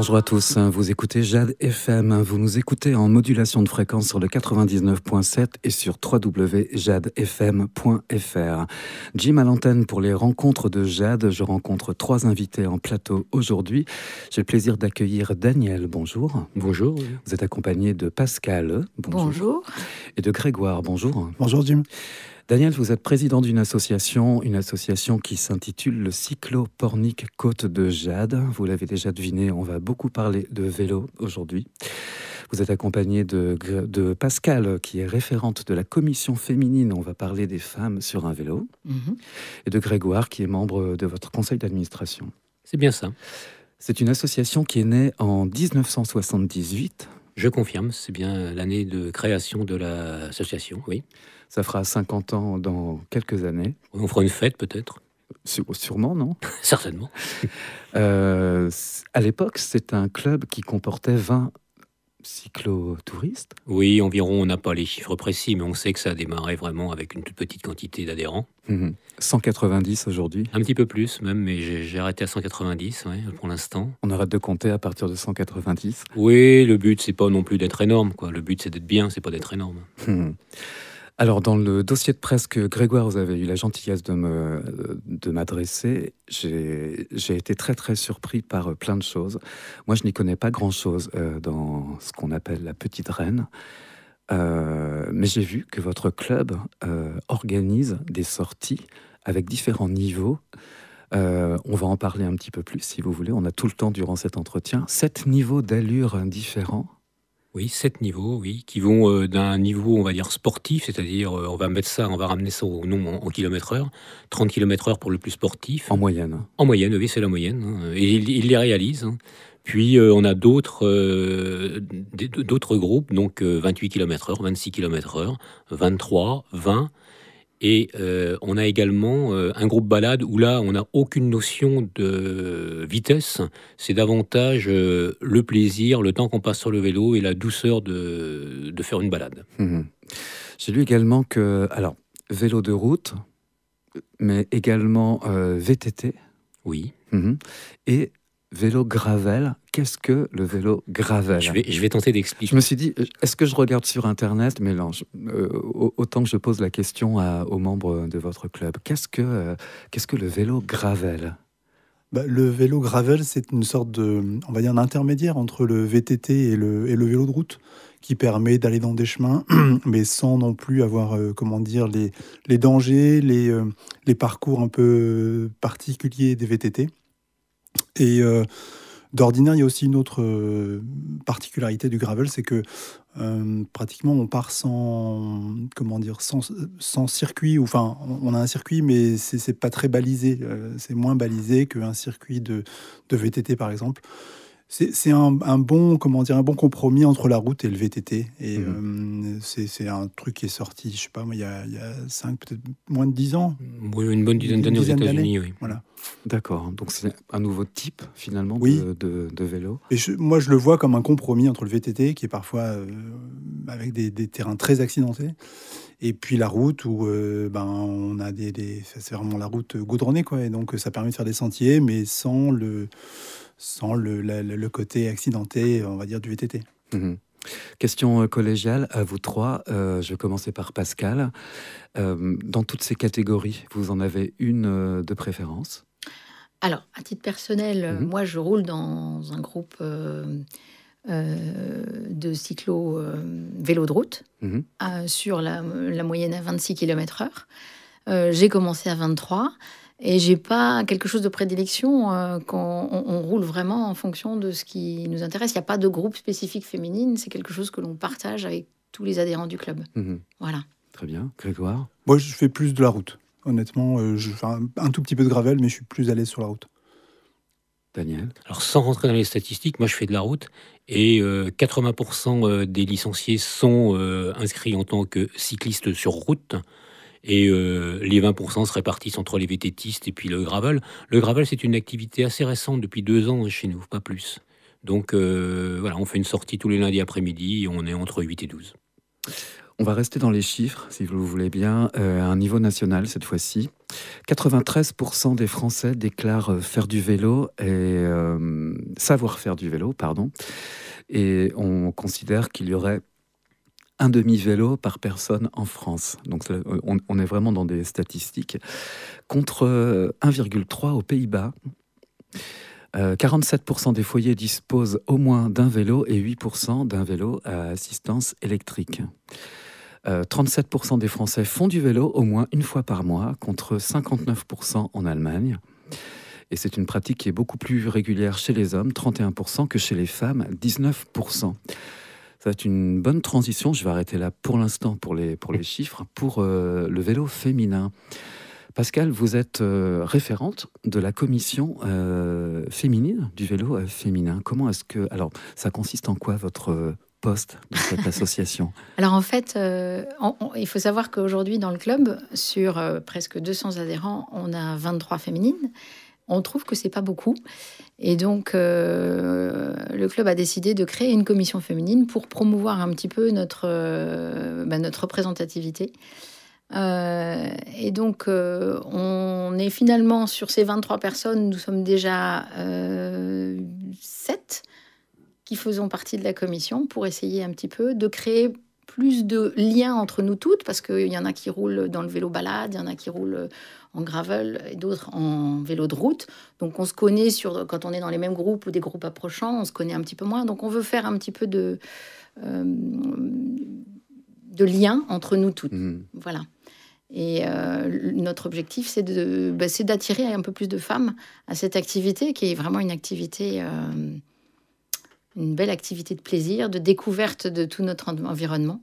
Bonjour à tous, vous écoutez Jade FM, vous nous écoutez en modulation de fréquence sur le 99.7 et sur www.jadefm.fr. Jim à l'antenne pour les rencontres de Jade, je rencontre 3 invités en plateau aujourd'hui. J'ai le plaisir d'accueillir Daniel, bonjour. Bonjour. Vous êtes accompagné de Pascal, bonjour. Et de Grégoire, bonjour. Bonjour Jim. Daniel, vous êtes président d'une association qui s'intitule le Cyclopornic Côte de Jade. Vous l'avez déjà deviné, on va beaucoup parler de vélo aujourd'hui. Vous êtes accompagné de Pascal, qui est référente de la commission féminine. On va parler des femmes sur un vélo. Et de Grégoire, qui est membre de votre conseil d'administration. C'est bien ça. C'est une association qui est née en 1978. Je confirme, c'est bien l'année de création de l'association, oui. Ça fera 50 ans dans quelques années. On fera une fête peut-être. Sûrement, non? Certainement. À l'époque, c'est un club qui comportait 20 cyclotouristes. Oui, environ, on n'a pas les chiffres précis, mais on sait que ça a démarré vraiment avec une toute petite quantité d'adhérents. 190 aujourd'hui. Un petit peu plus même, mais j'ai arrêté à 190 ouais, pour l'instant. On arrête de compter à partir de 190. Oui, le but, c'est pas non plus d'être énorme, quoi. Le but, c'est d'être bien, c'est pas d'être énorme. Alors, dans le dossier de presse que Grégoire, vous avez eu la gentillesse de m'adresser, j'ai été très très surpris par plein de choses. Moi, je n'y connais pas grand-chose dans ce qu'on appelle la Petite Reine. Mais j'ai vu que votre club organise des sorties avec différents niveaux. On va en parler un petit peu plus, si vous voulez. On a tout le temps durant cet entretien. 7 niveaux d'allure différents. Oui, 7 niveaux, oui, qui vont d'un niveau, on va dire, sportif, c'est-à-dire, on va ramener ça au nombre en kilomètres-heure, 30 km/h pour le plus sportif. En moyenne. En moyenne, oui, c'est la moyenne. Hein. Et il les réalise. Hein. Puis, on a d'autres groupes, donc 28 km/h, 26 km/h, 23, 20. Et on a également un groupe balade où là, on n'a aucune notion de vitesse. C'est davantage le plaisir, le temps qu'on passe sur le vélo et la douceur de faire une balade. J'ai lu également que, alors, vélo de route, mais également VTT. Oui. Et vélo gravel. Qu'est-ce que le vélo gravel? Je vais tenter d'expliquer. Je me suis dit, est-ce que je regarde sur Internet? Mais non, autant que je pose la question aux membres de votre club. Qu'est-ce que le vélo gravel? Le vélo gravel, c'est une sorte on va dire, d'intermédiaire entre le VTT et le vélo de route, qui permet d'aller dans des chemins, mais sans non plus avoir, les dangers, les parcours un peu particuliers des VTT. Et d'ordinaire, il y a aussi une autre particularité du gravel, c'est que pratiquement on part sans circuit. Enfin, on a un circuit, mais c'est pas très balisé. C'est moins balisé qu'un circuit de VTT, par exemple. C'est un bon compromis entre la route et le VTT. Et c'est un truc qui est sorti, je sais pas, moi, il y a 5, peut-être moins de 10 ans. Oui, une bonne dizaine d'années aux États-Unis, oui. Voilà. D'accord, donc c'est un nouveau type, finalement, de vélo. Et moi, je le vois comme un compromis entre le VTT, qui est parfois avec des terrains très accidentés, et puis la route, où on a c'est vraiment la route goudronnée, quoi. Et donc, ça permet de faire des sentiers, mais sans le côté accidenté, on va dire, du VTT. Question collégiale à vous 3. Je vais commencer par Pascal. Dans toutes ces catégories, vous en avez une de préférence? Alors, à titre personnel, moi, je roule dans un groupe de cyclo vélo de route sur la moyenne à 26 km/h. J'ai commencé à 23. Et j'ai pas quelque chose de prédilection quand on roule vraiment en fonction de ce qui nous intéresse. Il n'y a pas de groupe spécifique féminine, c'est quelque chose que l'on partage avec tous les adhérents du club. Voilà. Très bien. Grégoire? Moi, je fais plus de la route. Honnêtement, je fais un tout petit peu de gravel, mais je suis plus à l'aise sur la route. Daniel? Alors, sans rentrer dans les statistiques, moi, je fais de la route et 80% des licenciés sont inscrits en tant que cyclistes sur route. Et les 20% se répartissent entre les VTTistes et puis le gravel. Le gravel, c'est une activité assez récente, depuis 2 ans chez nous, pas plus. Donc voilà, on fait une sortie tous les lundis après-midi et on est entre 8 et 12. On va rester dans les chiffres, si vous le voulez bien, à un niveau national cette fois-ci. 93% des Français déclarent faire du vélo et savoir faire du vélo, pardon. Et on considère qu'il y aurait un demi-vélo par personne en France. Donc on est vraiment dans des statistiques. Contre 1,3 aux Pays-Bas. 47% des foyers disposent au moins d'un vélo et 8% d'un vélo à assistance électrique. 37% des Français font du vélo au moins une fois par mois, contre 59% en Allemagne. Et c'est une pratique qui est beaucoup plus régulière chez les hommes, 31%, que chez les femmes, 19%. Ça va être une bonne transition, je vais arrêter là pour l'instant pour les chiffres, pour le vélo féminin. Pascal, vous êtes référente de la commission féminine du vélo féminin. Comment est-ce que... Alors, ça consiste en quoi votre poste de cette association? Alors en fait, il faut savoir qu'aujourd'hui dans le club, sur presque 200 adhérents, on a 23 féminines. On trouve que c'est pas beaucoup. Et donc, le club a décidé de créer une commission féminine pour promouvoir un petit peu notre représentativité. Et donc, on est finalement, sur ces 23 personnes, nous sommes déjà 7 qui faisons partie de la commission pour essayer un petit peu de créer plus de liens entre nous toutes, parce qu'il y en a qui roulent dans le vélo balade, il y en a qui roulent en gravel et d'autres en vélo de route. Donc on se connaît quand on est dans les mêmes groupes ou des groupes approchants, on se connaît un petit peu moins. Donc on veut faire un petit peu de liens entre nous toutes. Voilà. Et notre objectif, c'est d'attirer un peu plus de femmes à cette activité, qui est vraiment une activité, une belle activité de plaisir, de découverte de tout notre environnement.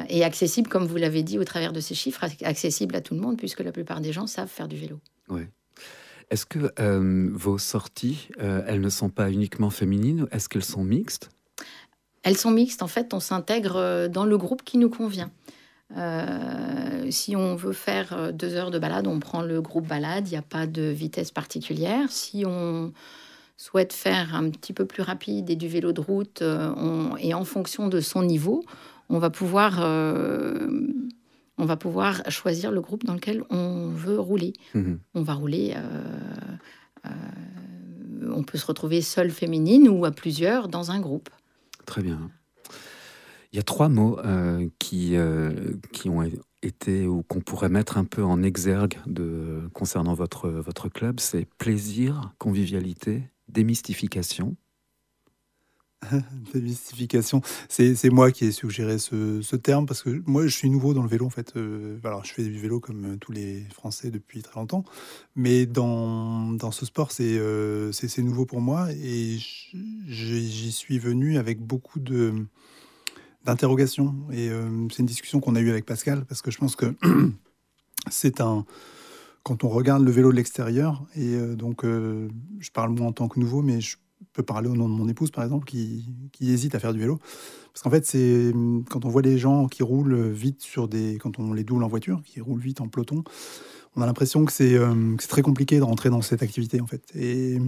Et accessible, comme vous l'avez dit, au travers de ces chiffres, accessible à tout le monde, puisque la plupart des gens savent faire du vélo. Oui. Est-ce que vos sorties, elles ne sont pas uniquement féminines? Est-ce qu'elles sont mixtes? Elles sont mixtes. En fait, on s'intègre dans le groupe qui nous convient. Si on veut faire 2 heures de balade, on prend le groupe balade. Il n'y a pas de vitesse particulière. Si on souhaite faire un petit peu plus rapide et du vélo de route, et en fonction de son niveau, on va pouvoir choisir le groupe dans lequel on veut rouler. On va rouler... on peut se retrouver seule féminine ou à plusieurs dans un groupe. Très bien. Il y a 3 mots qui ont été, ou qu'on pourrait mettre un peu en exergue concernant votre club. C'est plaisir, convivialité, démystification. Démystification, c'est moi qui ai suggéré ce terme, parce que moi je suis nouveau dans le vélo en fait. Alors je fais du vélo comme tous les Français depuis très longtemps, mais dans ce sport c'est nouveau pour moi, et j'y suis venu avec beaucoup d'interrogations, et c'est une discussion qu'on a eue avec Pascal, parce que je pense que quand on regarde le vélo de l'extérieur, et donc je parle moi en tant que nouveau, mais je peux parler au nom de mon épouse, par exemple, qui hésite à faire du vélo. Parce qu'en fait, c'est quand on voit les gens qui roulent vite quand on les double en voiture, qui roulent vite en peloton, on a l'impression que c'est très compliqué de rentrer dans cette activité, en fait. Et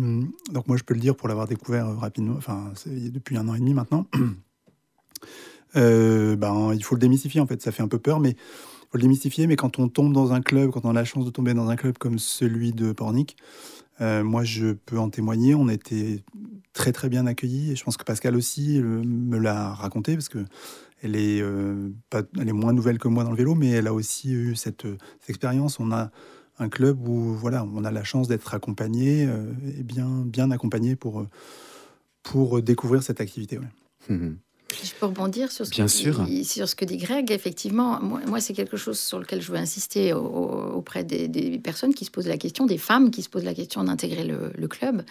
donc moi, je peux le dire pour l'avoir découvert rapidement, enfin, depuis 1 an et demi maintenant. Il faut le démystifier, en fait. Ça fait un peu peur, mais il faut le démystifier. Mais quand on tombe dans un club, quand on a la chance de tomber dans un club comme celui de Pornic, moi, je peux en témoigner. On a été très, très bien accueillis. Et je pense que Pascal aussi me l'a raconté, parce qu'elle est moins nouvelle que moi dans le vélo, mais elle a aussi eu cette expérience. On a un club où voilà, on a la chance d'être accompagné, et bien accompagné pour découvrir cette activité. Ouais. Je peux rebondir sur ce que dit Greg. Effectivement, moi, c'est quelque chose sur lequel je veux insister auprès des personnes qui se posent la question, des femmes qui se posent la question d'intégrer le club.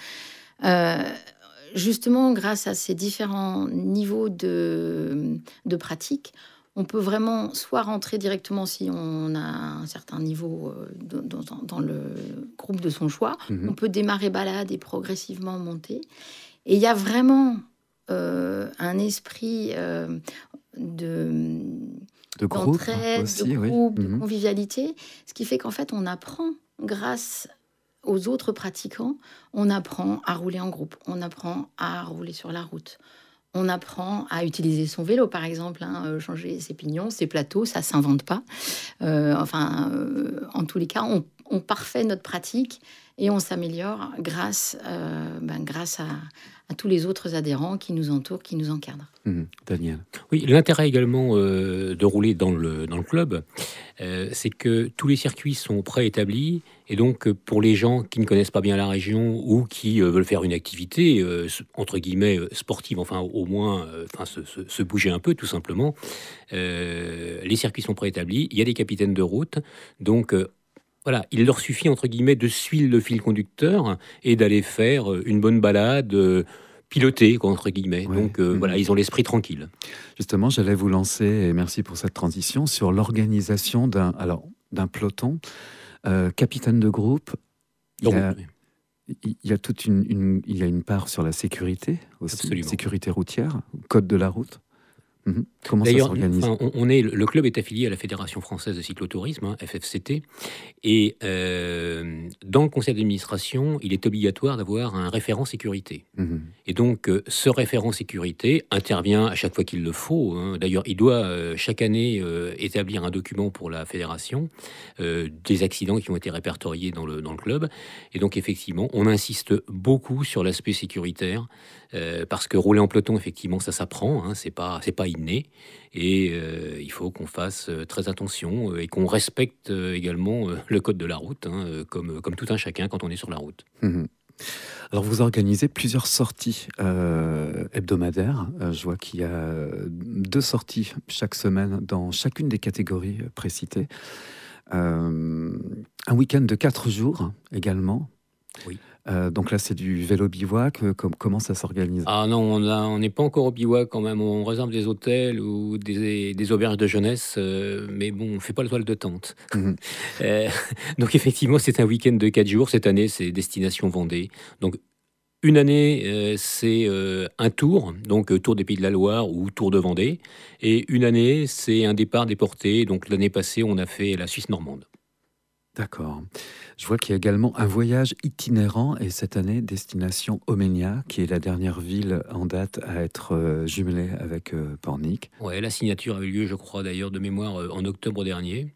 Justement, grâce à ces différents niveaux de pratique, on peut vraiment soit rentrer directement si on a un certain niveau dans le groupe de son choix. On peut démarrer balade et progressivement monter. Et il y a vraiment... un esprit d'entraide, de groupe, de convivialité, ce qui fait qu'en fait on apprend, grâce aux autres pratiquants, on apprend à rouler en groupe, on apprend à rouler sur la route, On apprend à utiliser son vélo, par exemple, changer ses pignons, ses plateaux, ça ne s'invente pas. En tous les cas, on parfait notre pratique et on s'améliore grâce à tous les autres adhérents qui nous entourent, qui nous encadrent. Daniel. Oui, l'intérêt également de rouler dans le club, c'est que tous les circuits sont préétablis. Et donc, pour les gens qui ne connaissent pas bien la région ou qui veulent faire une activité, entre guillemets, sportive, enfin, au moins, se bouger un peu, tout simplement, les circuits sont préétablis. Il y a des capitaines de route. Donc, voilà, il leur suffit, entre guillemets, de suivre le fil conducteur et d'aller faire une bonne balade pilotée, entre guillemets. Ouais. Donc, voilà, ils ont l'esprit tranquille. Justement, j'allais vous lancer, et merci pour cette transition, sur l'organisation d'un peloton. Capitaine de groupe, il y a toute il y a une part sur la sécurité aussi, absolument. Sécurité routière, code de la route. Comment ça s'organise ? Le club est affilié à la Fédération française de cyclotourisme, FFCT, et dans le conseil d'administration, il est obligatoire d'avoir un référent sécurité. Et donc, ce référent sécurité intervient à chaque fois qu'il le faut. D'ailleurs, il doit chaque année établir un document pour la fédération des accidents qui ont été répertoriés dans le club. Et donc, effectivement, on insiste beaucoup sur l'aspect sécuritaire parce que rouler en peloton, effectivement, ça s'apprend. C'est pas inné. Et il faut qu'on fasse très attention et qu'on respecte également le code de la route, comme tout un chacun quand on est sur la route. Alors, vous organisez plusieurs sorties hebdomadaires. Je vois qu'il y a 2 sorties chaque semaine dans chacune des catégories précitées. Un week-end de 4 jours également. Oui. Donc là, c'est du vélo bivouac. Comment ça s'organise ? Ah non, on n'est pas encore au bivouac quand même. On réserve des hôtels ou des auberges de jeunesse, mais bon, on ne fait pas le toile de tente. Donc effectivement, c'est un week-end de 4 jours. Cette année, c'est destination Vendée. Donc une année, c'est un tour, donc tour des Pays de la Loire ou tour de Vendée. Et une année, c'est un départ déporté. Donc l'année passée, on a fait la Suisse normande. D'accord. Je vois qu'il y a également un voyage itinérant et cette année, destination Oménia, qui est la dernière ville en date à être jumelée avec Pornic. Ouais, la signature a eu lieu, je crois d'ailleurs, de mémoire en octobre dernier.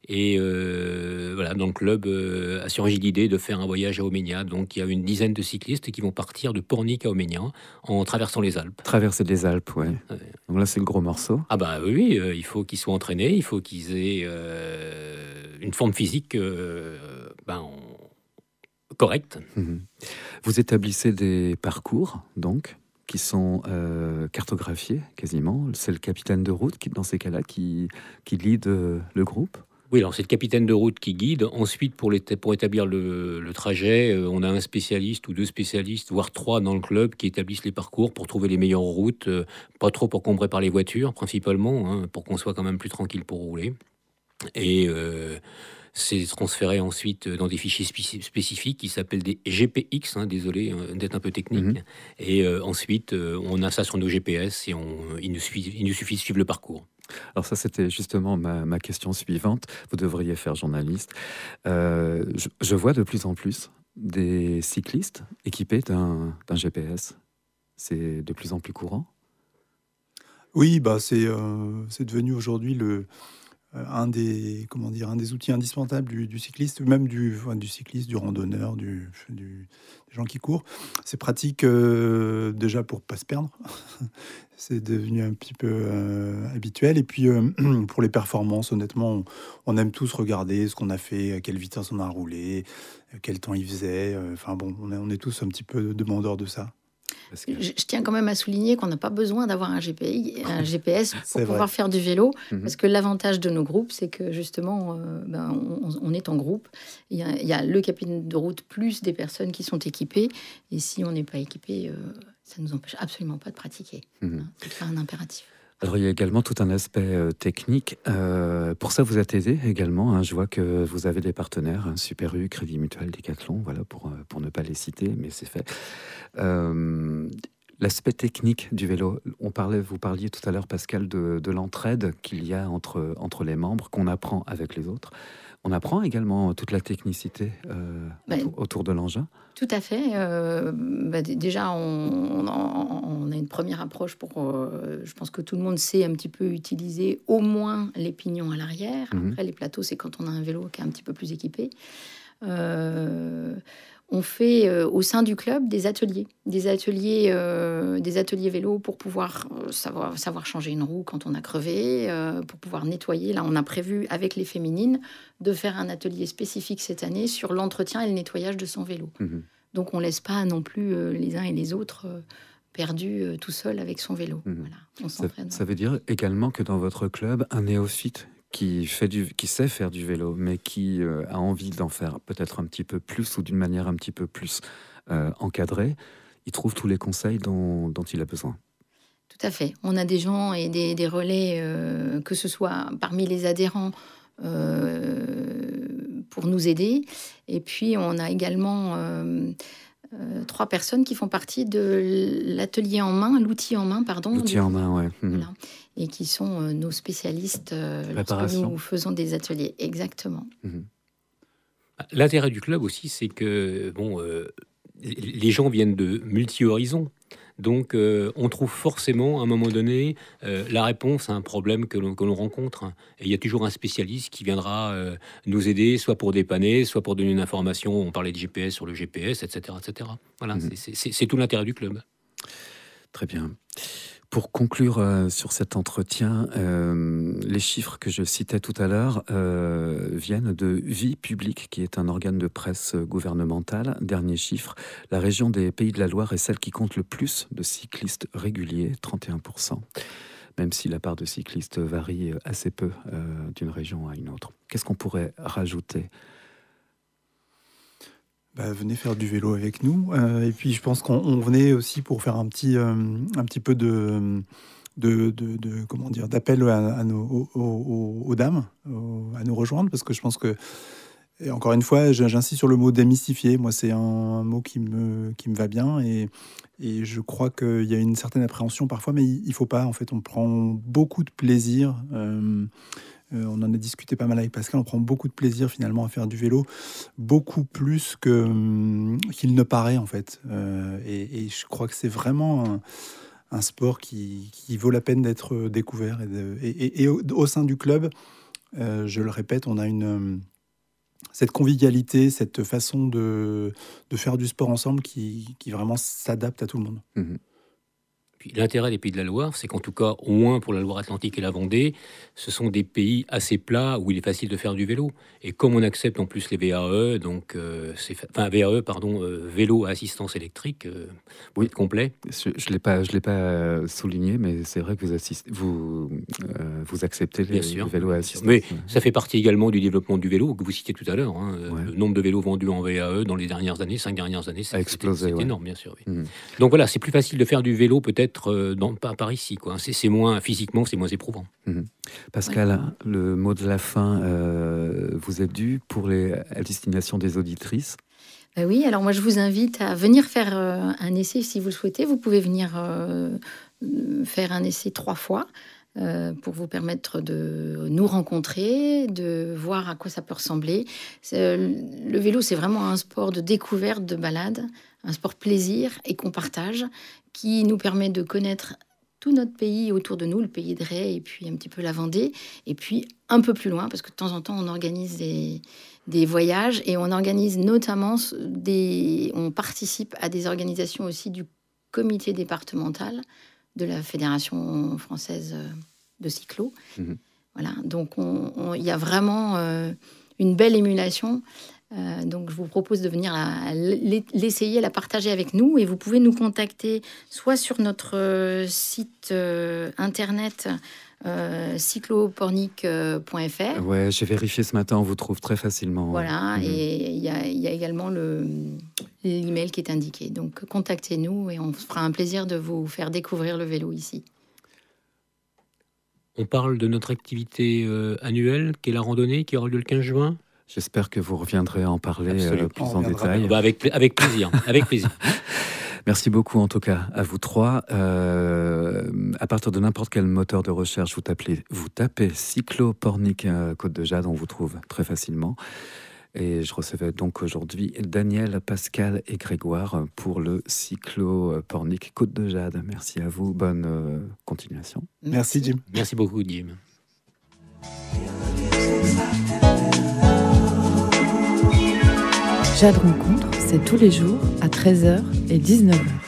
Et voilà, donc le club a surgi l'idée de faire un voyage à Oménia. Donc il y a une dizaine de cyclistes qui vont partir de Pornic à Oménia en traversant les Alpes. Traverser les Alpes, ouais. Donc là, c'est le gros morceau. Ah bah oui, il faut qu'ils soient entraînés, il faut qu'ils aient une forme physique correcte. Vous établissez des parcours, donc, qui sont cartographiés quasiment. C'est le capitaine de route, dans ces cas-là, qui lead le groupe. Oui, alors c'est le capitaine de route qui guide. Ensuite, pour établir le trajet, on a un spécialiste ou 2 spécialistes, voire 3 dans le club qui établissent les parcours pour trouver les meilleures routes, pas trop encombrées par les voitures, principalement, pour qu'on soit quand même plus tranquille pour rouler. Et c'est transféré ensuite dans des fichiers spécifiques qui s'appellent des GPX, désolé d'être un peu technique. Et ensuite, on a ça sur nos GPS et il nous suffit de suivre le parcours. Alors ça, c'était justement ma question suivante. Vous devriez faire journaliste. Je vois de plus en plus des cyclistes équipés d'un GPS. C'est de plus en plus courant ? Oui, c'est devenu aujourd'hui un des outils indispensables du cycliste, même du cycliste, du randonneur, des gens qui courent. C'est pratique déjà pour pas se perdre. C'est devenu un petit peu habituel. Et puis pour les performances, honnêtement, on aime tous regarder ce qu'on a fait, à quelle vitesse on a roulé, quel temps il faisait. On est tous un petit peu demandeurs de ça. Je tiens quand même à souligner qu'on n'a pas besoin d'avoir un GPS pour pouvoir faire du vélo, parce que l'avantage de nos groupes, c'est que justement, on est en groupe. Il y a le capitaine de route plus des personnes qui sont équipées, et si on n'est pas équipé, ça ne nous empêche absolument pas de pratiquer. C'est pas un impératif. Alors, il y a également tout un aspect technique. Pour ça, vous êtes aidé également. Je vois que vous avez des partenaires, Super U, Crédit Mutuel, Decathlon, voilà, pour ne pas les citer, mais c'est fait. L'aspect technique du vélo, vous parliez tout à l'heure, Pascal, de l'entraide qu'il y a entre les membres, qu'on apprend avec les autres. On apprend également toute la technicité autour de l'engin. Tout à fait. Déjà, on a une première approche pour... je pense que tout le monde sait un petit peu utiliser au moins les pignons à l'arrière. Après, les plateaux, c'est quand on a un vélo qui est un petit peu plus équipé. On fait au sein du club des ateliers vélo pour pouvoir savoir changer une roue quand on a crevé, pour pouvoir nettoyer. Là, on a prévu avec les féminines de faire un atelier spécifique cette année sur l'entretien et le nettoyage de son vélo. Donc, on laisse pas non plus les uns et les autres perdus tout seuls avec son vélo. Voilà, on s'entraîne. Ça veut dire également que dans votre club, un néophyte qui sait faire du vélo, mais qui a envie d'en faire peut-être un petit peu plus ou d'une manière un petit peu plus encadrée, il trouve tous les conseils dont il a besoin. Tout à fait. On a des gens et des relais, que ce soit parmi les adhérents, pour nous aider. Et puis, on a également 3 personnes qui font partie de l'outil en main, L'outil en main, ouais. Voilà. Et qui sont nos spécialistes lorsque nous faisons des ateliers. Exactement. L'intérêt du club aussi, c'est que les gens viennent de multi-horizons. Donc, on trouve forcément, à un moment donné, la réponse à un problème que l'on rencontre. Et il y a toujours un spécialiste qui viendra nous aider, soit pour dépanner, soit pour donner une information. On parlait de GPS sur le GPS, etc. etc. Voilà, c'est tout l'intérêt du club. Très bien. Pour conclure sur cet entretien, les chiffres que je citais tout à l'heure viennent de Vie Publique, qui est un organe de presse gouvernemental. Dernier chiffre, la région des Pays de la Loire est celle qui compte le plus de cyclistes réguliers, 31%, même si la part de cyclistes varie assez peu d'une région à une autre. Qu'est-ce qu'on pourrait rajouter ? Venez faire du vélo avec nous. Et puis, je pense qu'on venait aussi pour faire un petit peu d'appel aux dames, à nous rejoindre, parce que je pense que, et encore une fois, j'insiste sur le mot démystifier. Moi, c'est un mot qui me va bien, et je crois qu'il y a une certaine appréhension parfois, mais il faut pas. En fait, on prend beaucoup de plaisir. On en a discuté pas mal avec Pascal, on prend beaucoup de plaisir finalement à faire du vélo, beaucoup plus qu'il ne paraît en fait. Et je crois que c'est vraiment un sport qui vaut la peine d'être découvert. Et au sein du club, je le répète, on a cette convivialité, cette façon de faire du sport ensemble qui vraiment s'adapte à tout le monde. L'intérêt des Pays de la Loire, c'est qu'en tout cas, au moins pour la Loire-Atlantique et la Vendée, ce sont des pays assez plats où il est facile de faire du vélo. Et comme on accepte en plus les VAE, donc vélo à assistance électrique, pour être complet. Je l'ai pas souligné, mais c'est vrai que vous acceptez les vélos à assistance. Mais ça fait partie également du développement du vélo que vous citiez tout à l'heure. Le nombre de vélos vendus en VAE dans les dernières années, 5 dernières années, c'est énorme, bien sûr. Oui. Donc voilà, c'est plus facile de faire du vélo peut-être par ici, quoi. C'est moins physiquement, c'est moins éprouvant. Pascal, le mot de la fin vous est dû pour à destination des auditrices. Oui, alors moi je vous invite à venir faire un essai si vous le souhaitez. Vous pouvez venir faire un essai 3 fois pour vous permettre de nous rencontrer, de voir à quoi ça peut ressembler. Le vélo, c'est vraiment un sport de découverte, de balade, un sport plaisir et qu'on partage, qui nous permet de connaître tout notre pays autour de nous, le pays de Ré et puis un petit peu la Vendée, et puis un peu plus loin, parce que de temps en temps, on organise des voyages et on organise notamment on participe à des organisations aussi du comité départemental de la Fédération française de cyclo. Voilà, donc il y a vraiment une belle émulation. Donc je vous propose de venir l'essayer, la partager avec nous, et vous pouvez nous contacter soit sur notre site internet cyclopornic.fr. Ouais, j'ai vérifié ce matin, on vous trouve très facilement. Voilà, et il y a également l'email qui est indiqué. Donc contactez-nous et on fera un plaisir de vous faire découvrir le vélo ici. On parle de notre activité annuelle, qui est la randonnée, qui aura lieu le 15 juin. J'espère que vous reviendrez en parler plus en détail. Avec plaisir, avec plaisir. Merci beaucoup en tout cas à vous trois. À partir de n'importe quel moteur de recherche, vous tapez cyclopornic Côte de Jade, on vous trouve très facilement. Et je recevais donc aujourd'hui Daniel, Pascal et Grégoire pour le cyclopornic Côte de Jade. Merci à vous, bonne continuation. Merci Jim. Merci beaucoup Jim. Jade Rencontre, c'est tous les jours à 13h et 19h.